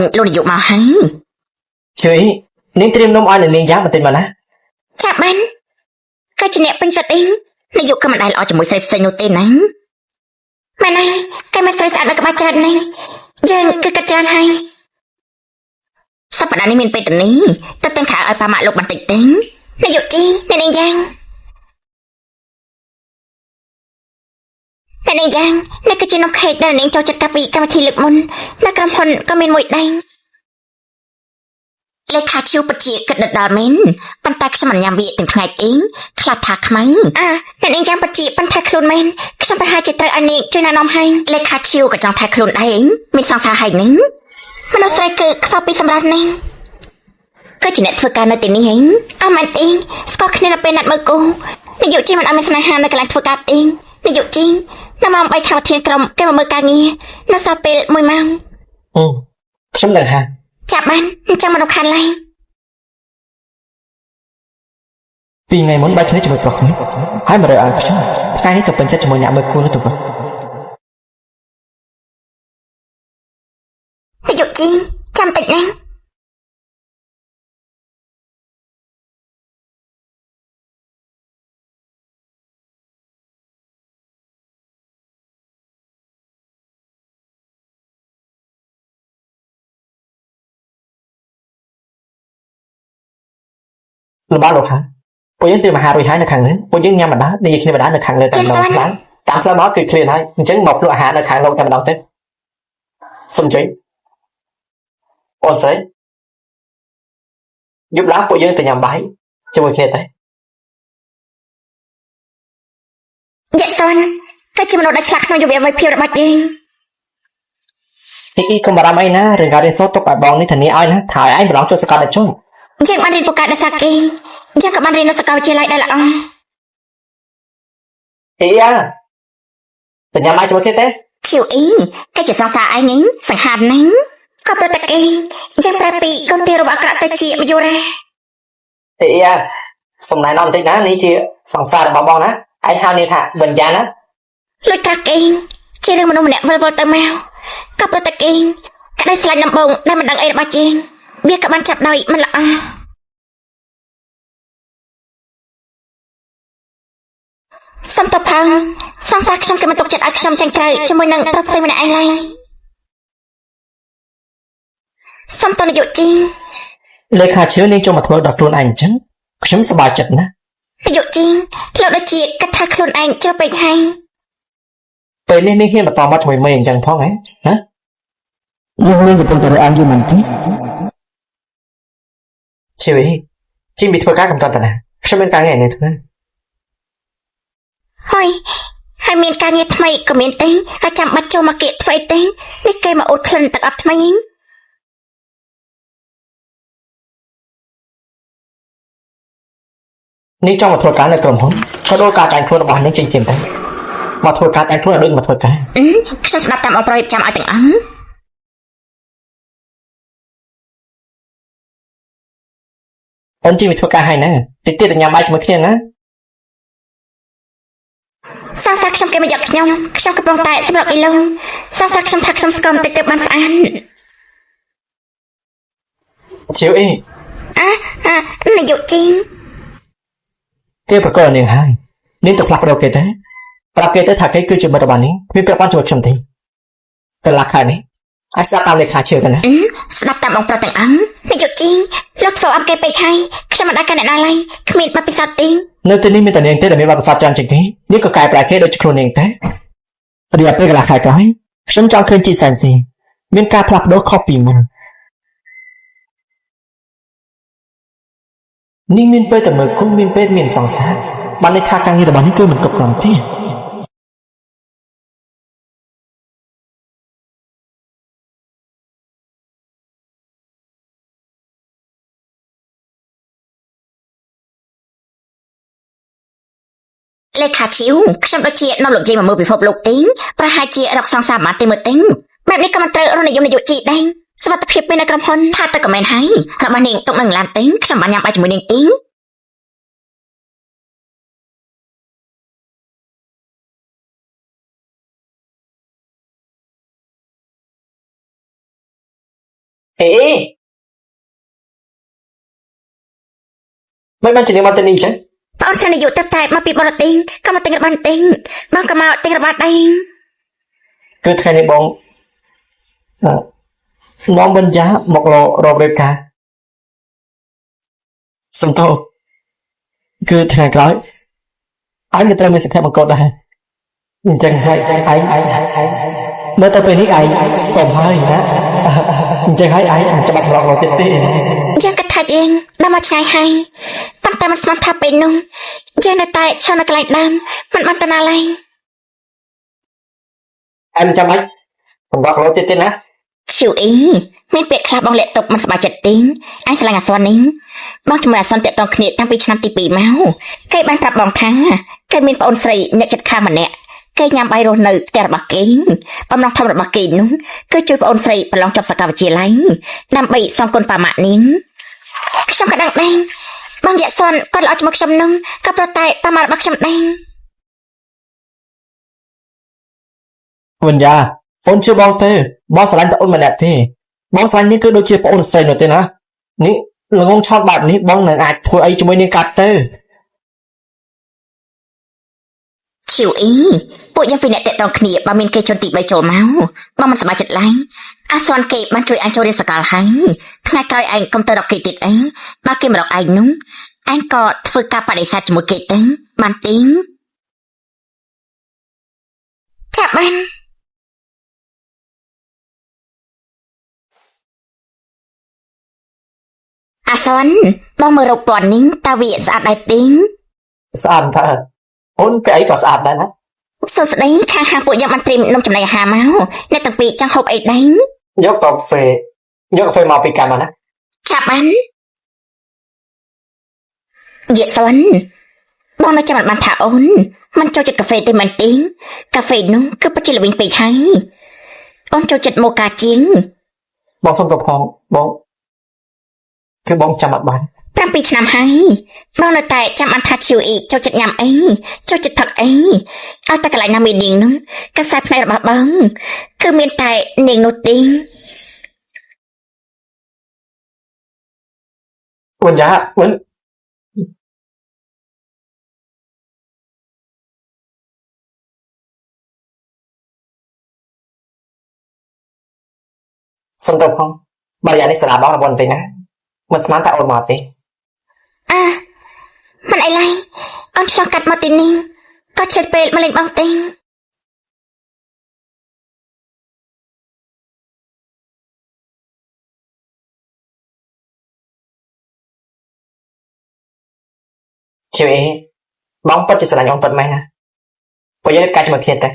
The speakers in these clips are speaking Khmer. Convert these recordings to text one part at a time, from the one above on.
លោកនាយកមកហើយជួយនាងត្រៀមនំឲ្យនាងយ៉ាងបន្តិចមកណាចាប់បានក៏ជាអ្នកពេញសិទ្ធអីនាយកក៏មិនដែលល្អជាមួយស្រីផ្សេងនោះទេណាម៉ែណៃគេមិនស្រីស្អាតដល់ក្បាច់ច្រើនណាស់យើងគឺកាត់ច្រើនហើយសប្តាហ៍នេះមានពេលទៅនេះទៅទាំងខៅឲ្យប៉ាម៉ាក់លោកបន្តិចទេនាយកជីអ្នកនាងយ៉ាងអ្នកនាងយ៉ាងនេះគឺជានំខេកដែលនាងចូលចិត្តកាពីកម្មវិធីលើកមុននៅក្រុមហ៊ុនក៏មានមួយដែរលេខាឈូពិតជាគិតដល់មែនប៉ុន្តែខ្ញុំមិនញ៉ាំវាទាំងថ្ងៃអីខ្លាចថាខ្មៅអ្នកនាងយ៉ាងពិតជាប៉ុន្តែខ្លួនមែនខ្ញុំប្រហែលជាត្រូវឲ្យនាងជួយណែនាំឲ្យលេខាឈូក៏ចង់ថែខ្លួនដែរមានសង្សារហើយនឹងមនុស្សស្រីគឺខ្វល់ពីសម្រាប់នេះក៏ជាអ្នកធ្វើការនៅទីនេះហីអមែនទេស្គាល់គ្នានៅពេលណាត់មើលគូនាយកជីមិនឲ្យមានស្នេហានៅកន្លែងធ្វើការទេនាយកជីនៅម៉ោង3ខាងវិធានក្រុមគេមកមើលការងារនៅសល់ពេល1ម៉ោងខ្ញុំដឹងហើយចាប់បានអញ្ចឹងមិនរំខានឡើយពីថ្ងៃមុនបាយគ្នាជាមួយប្រុសគ្នាហើយមករើឲ្យខ្ញុំថ្ងៃនេះទៅពេញចិត្តជាមួយអ្នកមើលគូនោះទៅវិញនាយកជីចាំតិចណារបស់លោកហើយពួកយើងទៅមហារួយហើយនៅខាងនេះពួកយើងញ៉ាំម្ដងនិយាយគ្នាម្ដងនៅខាងលើតាមដងផ្លូវតាមផ្លូវមកគឺឃ្លានហើយអញ្ចឹងមកភ្លក់អាហារនៅខាងលោកតែម្ដងទៅសុំជ័យអូនស្រីយប់ឡើងពួកយើងទៅញ៉ាំបាយជាមួយគ្នាទៅយេតនក៏ជាមនុស្សដែលឆ្លាតក្នុងយុវវ័យភាពរបស់យើងអីកុំបារម្ភអីណារឿងការរៀនសូត្រទុកឲ្យបងនេះធានាឲ្យណាថាឲ្យឯងប្រឡងចូលសាកលវិទ្យាល័យយើងបានរៀនពូកែដោយសារគេយើងក៏បានរៀននៅសាកលវិទ្យាល័យដែរល្អអីយ៉ាទៅញ៉ាំបាយជាមួយគ្នាទេឈូអ៊ីគេជាសង្សារឯងហ្នឹងសង្ហាណាស់ក៏ប្រតិគេយើងប្រែពីកូនទារបស់អាក្រក់ទៅជាមយុរាអីយ៉ាសុំណែនាំបន្តិចណានេះជាសង្សាររបស់បងណាឯងហៅនេះថាបិណ្ឌាណាលុយត្រាក់គេជារឿងមនុស្សម្នាក់វិលវល់ទៅមកក៏ប្រតិគេក្តីស្លាញ់ដំបងដែលមិនដឹងអីរបស់យើងវាក៏បានចាប់ដោយមិនល្អសំតផាំងសង្សារខ្ញុំគេមិនទុកចិត្តឲ្យខ្ញុំចាញ់ក្រៅជាមួយនឹងប្រុសផ្សេងម្នាក់ឯងឡើយសំតនាយកជីលេខាឈឿនាងចូលមកធ្វើដល់ខ្លួនឯងអញ្ចឹងខ្ញុំសប្បាយចិត្តណាស់នាយកជីលោកដូចជាគិតថាខ្លួនឯងជ្រុលពេកហើយពេលនេះនាងហ៊ានបន្តមកជាមួយមេអញ្ចឹងផងហ៎នាងកំពុងតែរើអានយូរមែនទេជីវីជីមីធ្វើការកំតាន់តាណាខ្ញុំមានការងារនេះធ្វើហើយមានការងារថ្មីក៏មានទេហើយចាំបាច់ចូលមកគៀកធ្វើអីទេនេះគេមកអ៊ុតក្លិនទឹកអប់ថ្មីនេះចង់មកធ្វើការនៅក្រុមហ៊ុនក៏ដូរការតែងខ្លួនរបស់នាងចេញទៀតដែរមកធ្វើការតែងខ្លួនឲ្យដូចមកធ្វើការខ្ញុំស្ដាប់តាមអប្រិយចាំឲ្យទាំងអង្គអូនជីវិតធ្វើការហើយណាតិចទៀតទៅញ៉ាំបាយជាមួយគ្នាណាសាសាខ្ញុំគេមកយកខ្ញុំកំពុងតែសម្រាប់អ៊ីឡុងសាសាខ្ញុំថាខ្ញុំស្គមតិចទៅបានស្អាតជឿអីនាយកជីគេប្រកបនាងហើយនាងទៅផ្លាស់ប្ដូរគេទេប្រាប់គេទៅថាគេគឺជាមិត្តរបស់នាងវាប្រាប់បានជួយខ្ញុំទេតែឡាខែនេះឲ្យស្ដាប់តាមលេខាឈឿទៅណាស្ដាប់តាមបងប្រុសទាំងអង្គនាយកជីលោកធ្វើអត់គេពេកហើយខ្ញុំមិនអាចកណែណាឡើយគ្មានបទពិសោធន៍ទេនៅទីនេះមានតែនាងទេដែលមានបទពិសោធន៍ច្រើនជាងគេនាងក៏កែប្រែគេដូចខ្លួននាងទេរយៈពេលកន្លះខែក្រោយខ្ញុំចង់ឃើញជីសែនស៊ីមានការផ្លាស់ប្ដូរខុសពីមុននាងមានពេលតែមើលគូមានពេលមានសង្សារបានន័យថាការងាររបស់នាងគឺមិនគ្រប់គ្រាន់ទេលេខាឈីវខ្ញុំដូចជានាំលោកយាយមកមើលពិភពលោកទេប្រហែលជារកសង្សារបានទេមើលទេបែបនេះក៏មិនត្រូវរននិយមនាយកជីដែរសុខភាពពេលនៅក្រុមហ៊ុនថាទៅក៏មែនហើយរបស់នាងទុកនឹងឡានទេខ្ញុំបានញ៉ាំបាយជាមួយនាងទេ អេមិនបានជាមកទៅនេះចឹង បងស្រីយុទៅតែមកពីបរទេសក៏មកទិញរបស់ទិញបងក៏មកទិញរបស់ដែរ គឺថ្ងៃនេះបងនាំបិណ្ឌាមករករៀបការសំទោគឺថ្ងៃក្រោយអញក៏ត្រូវមានសុភមង្គលដែរអញ្ចឹងហើយឯងមើលទៅពេលនេះឯងស្គាល់ហើយណាអញ្ចឹងហើយឯងចាំបាច់សម្រាប់រកទៀតទេ យើងគិតថាយើងដល់មកឆ្ងាយហើយប៉ុន្តែមិនស្មានថាពេលនោះយើងនៅតែឈរនៅកន្លែងដើមមិនបានទៅណាឡើយ em chăm bách còn bác nói tên á ឈូអ៊ីមានពាក្យខ្លះបងលាក់ទុកមិនសប្បាយចិត្តទេអញឆ្លងអាសន្ននេះបងជាមួយអាសន្នតាក់ទងគ្នាតាំងពីឆ្នាំទី2មកគេបានប្រាប់បងថាគេមានប្អូនស្រីអ្នកចិត្តខាងម្នាក់គេញ៉ាំបាយរស់នៅផ្ទះរបស់គេបំណងធំរបស់គេនោះគឺជួយប្អូនស្រីប្រឡងចប់សាកលវិទ្យាល័យដើម្បីសងគុណប៉ាម៉ាក់នាងខ្ញុំក៏ដឹងដែរបងយ៉ាក់សន្នគាត់ល្អជាមួយខ្ញុំនឹងក៏ប្រតែប៉ាម៉ាក់របស់ខ្ញុំដែរ Quỳnh già ôn chưa bao tê bao phải đánh ôn mà đẹp thế bao phải ní cứ đôi chia ôn xây rồi tên á ní là ngon chọn bạn ní bong là ngại thôi ấy cho mới nên cắt tê ឈូអ៊ីពួកយើងពីអ្នកតាក់ទងគ្នាបើមានគេជន់ទី3ចូលមកបងមិនសប្បាយចិត្តឡើយអាសន្នគេបានជួយអញចូលរៀនសាកលហើយថ្ងៃក្រោយឯងកុំទៅរកគេទៀតអីបើគេមករកឯងនោះឯងក៏ធ្វើការបដិសេធជាមួយគេទៅបានទេចាប់បាន អាសន្នបងមើលរូបពណ៌នេះតើវាស្អាតដែរទេ sao ta ôn cái ấy có sao đấy á សួស្តីខាងហាងពួកយើងបានត្រៀមនំចំណីអាហារមកអ្នកទាំងពីរចង់ហូបអីដែរ nhớ cà phê màu bị cam mà nè ចាប់បានយាយសន្នបងនៅចាំបានថាអូនមិនចូលចិត្តកាហ្វេទេមែនទេកាហ្វេនោះគឺពិតជាល្វីងពេកហើយអូនចូលចិត្តម៉ូកាជាង bong xong tập hòn bong cứ bong chăm mặt bàn 7 ឆ្នាំហើយបងនៅតែចាំបានថាឈូអ៊ីចូលចិត្តញ៉ាំអីចូលចិត្តផឹកអីឲ្យតែកន្លែងណាមាននាងនោះកសែផ្នែករបស់បងគឺមានតែនាងនោះទេ Quỳnh già Quỳnh xong tập hòn bà già này sẽ là bao là buồn tình á mình smart ta ôn mọt đi មិនអីឡើយអូនឆ្លងកាត់មកទីនេះក៏ឆ្លៀតពេលមកលេងបងទេchiều ấy bóng bất chỉ sẽ là nhóm tuần mai nè bây giờ cái cho mình thiệt tay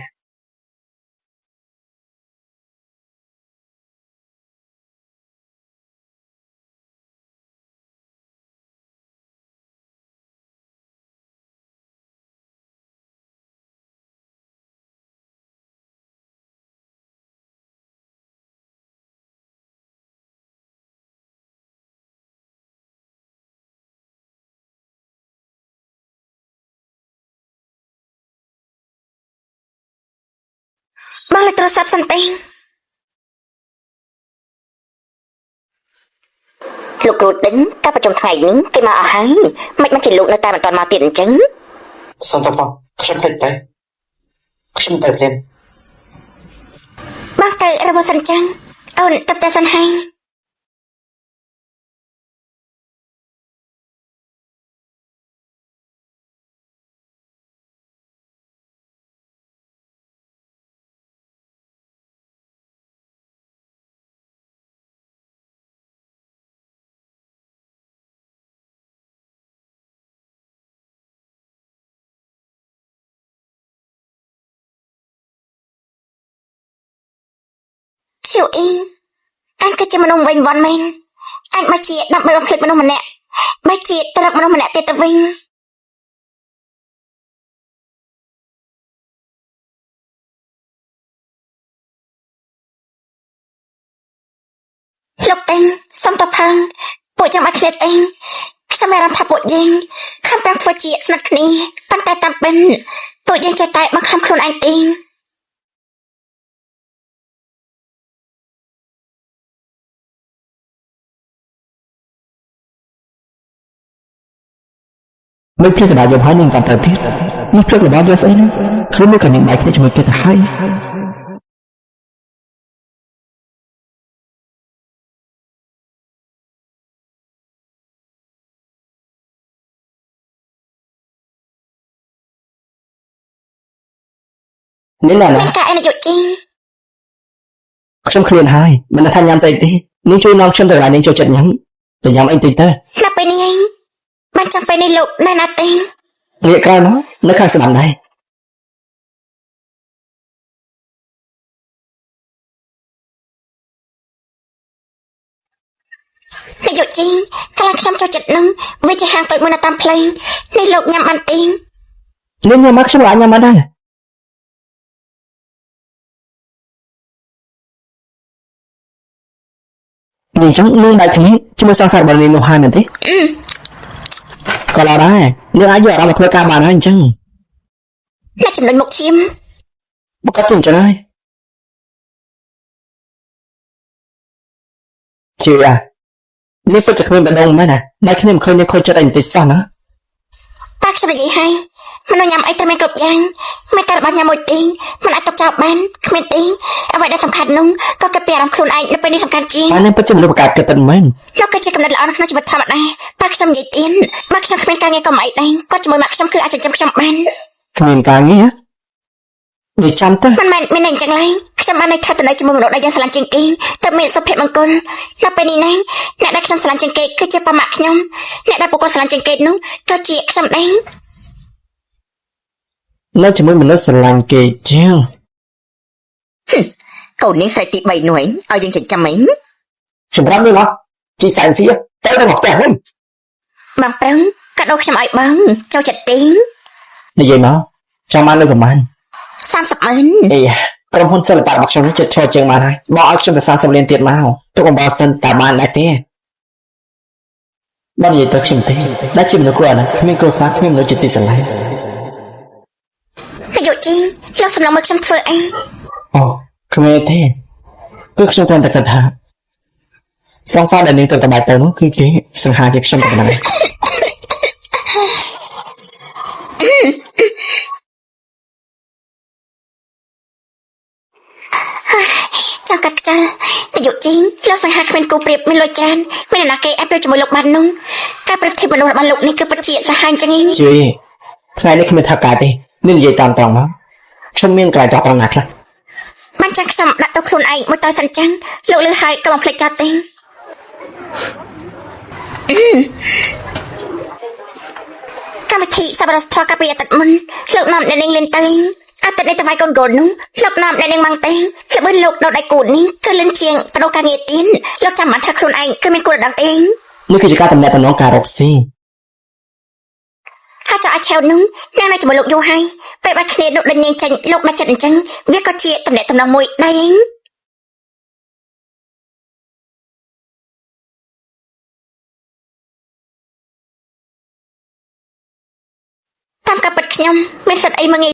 បងលេខទូរស័ព្ទសិនទេលោកគ្រូទិញការប្រជុំថ្ងៃនេះគេមកអស់ហើយមិនជាលោកនៅតែមិនទាន់មកទៀតអញ្ចឹង xong tập hòn không hết tay không tay lên បងទៅរបស់សិនចឹងអូនទៅផ្ទះសិនហើយឈូអ៊ីអញគឺជាមនុស្សវិញវ័នមែនអញមកជាដើម្បីបំភ្លេចមនុស្សម្នាក់បើជាទៅរកមនុស្សម្នាក់ទៀតទៅវិញលោកទិញសុំតបផងពួកចាំឲ្យគ្នាទេខ្ញុំមានអារម្មណ៍ថាពួកយើងខំប្រឹងធ្វើជាស្និទ្ធគ្នាប៉ុន្តែតាមពិតពួកយើងចេះតែបង្ខំខ្លួនឯងទេ មិនភ្លេចកដាយកហើយនឹងកាន់ទៅទៀតនេះព្រឹករបស់វាស្អីហ្នឹងខ្លួនមកកណ្ដឹងបែកគ្នាជាមួយគេទៅហើយនេះណា មានការអនុយុជី ខ្ញុំឃ្លានហើយមិនថាញ៉ាំស្អីទេនាងជួយនាំខ្ញុំទៅកន្លែងនាងចូលចិត្តញ៉ាំទៅញ៉ាំអីតិចទៅ នៅពេលនេះឯងបានចាំពេលនេះលោកនៅណាទេ ងាកក្រោយមកនៅខាងស្ដាំដែរ អនុយុជីកន្លែងខ្ញុំចូលចិត្តនឹងវាជាហាងតូចមួយនៅតាមផ្លូវនេះលោកញ៉ាំបានទេ នាងញ៉ាំមកខ្ញុំក៏អាចញ៉ាំបានដែរនាងចឹងនាងបែកគ្នាជាមួយសង្សាររបស់នាងនោះហើយមែនទេក៏ឡើយដែរនាងអាចយកអារម្មណ៍មកធ្វើការបានហើយអញ្ចឹង អ្នកចំណុចមុខឈាម បើគាត់ទៅអញ្ចឹងហើយជឿនេះពិតជាគ្មានបដងមែនណាបែកគ្នាមិនឃើញនាងខូចចិត្តអីបន្តិចសោះណា តាខ្ញុំនិយាយហើយមនុស្សញ៉ាំអីត្រូវមានគ្រប់យ៉ាងមិនតែរបស់ញ៉ាំមួយទេមិនអាចទុកចោលបានគ្មានទេអ្វីដែលសំខាន់នោះក៏គិតពីអារម្មណ៍ខ្លួនឯងនៅពេលនេះសំខាន់ជាង ហើយនាងពិតជាមនុស្សប្រកបគិតពិតមែន លោកគឺជាកំណត់ល្អនៅក្នុងជីវិតធម្មតាបើខ្ញុំនិយាយទៀតបើខ្ញុំគ្មានការងារក៏មិនអីដែរគាត់ជាមួយម៉ាក់ខ្ញុំគឺអាចចិញ្ចឹមខ្ញុំបាន គ្មានការងារនិយាយចាំទៅ មិនមែនមានអញ្ចឹងឡើយខ្ញុំបាននៅខិតទៅនៅជាមួយមនុស្សដែលយើងស្រឡាញ់ជាងគេទើបមានសុភមង្គលនៅពេលនេះណាអ្នកដែលខ្ញុំស្រឡាញ់ជាងគេគឺជាប៉ាម៉ាក់ខ្ញុំអ្នកដែលពួកគាត់ស្រឡាញ់ជាងគេនោះក៏ជាខ្ញុំដែរ នៅជាមួយមនុស្សស្រឡាញ់គេជាង កូននាងស្រីទី3នោះឯងឲ្យយើងចិញ្ចឹមឯង សម្រាប់នេះមកជីសែនសៀទៅមកផ្ទះវិញ បងប្រឹងកាដូខ្ញុំឲ្យបងចូលចិត្តទេ និយាយមកចង់បាននៅប្រហែល 300000 អីក្រុមហ៊ុនសិល្បៈរបស់ខ្ញុំនេះចិត្តឈរជាងបានហើយបោកឲ្យខ្ញុំទៅ30លានទៀតមកទុកអំបោសិនតែបានដែរទេបើនិយាយទៅខ្ញុំទេដែលជាមនុស្សគួរអាណិតគ្មានគ្រួសារគ្មានមនុស្សជាទីស្រឡាញ់ អាយុជីលោកសំឡងមកខ្ញុំធ្វើអី អូគ្មានទេគឺខ្ញុំគ្រាន់តែគិតថាសង្សារដែលនាងទៅតបែកទៅនោះគឺគេសង្ហាជាខ្ញុំតែប៉ុណ្ណឹង ចង់កាត់ខ្យល់អាយុជីលោកសង្ហាគ្មានគូប្រៀបមានលុយច្រើនមានអ្នកណាគេអាចប្រៀបជាមួយលោកបាននោះការប្រៀបធៀបមនុស្សរបស់លោកនេះគឺពិតជាសាហាវចឹងឯង ជួយថ្ងៃនេះគ្មានថាការទេនាងនិយាយតាមត្រង់មកខ្ញុំមានកន្លែងចោះត្រង់ណាខ្លះ បានចាំខ្ញុំដាក់ទៅខ្លួនឯងមួយតើសិនចឹងលោកលឺហើយក៏បំភ្លេចចោលទេកម្មវិធីសប្បុរសធម៌កាពីអាទិត្យមុនលោកនាំអ្នកនាងលេងទៅអាទិត្យនេះទៅវាយកូនកូននោះលោកនាំអ្នកនាងម៉ងទេល្បឿនលោកនៅដៃគូនេះគឺលឿនជាងបដូរការងារទៀតលោកចាំបានថាខ្លួនឯងគឺមានគូរដងទេ នេះគឺជាការតំណែងតំណងការរកស៊ី ហើយចោះអាចឆែវនោះនាងនៅជាមួយលោកយូរហើយពេលបាច់គ្នានោះដេញញចេញលោកដាច់ចិត្តអញ្ចឹងវាក៏ជាតំណែងតំណងមួយដែរឯងតាមការពិតខ្ញុំមានសិទ្ធិអីមកងាយ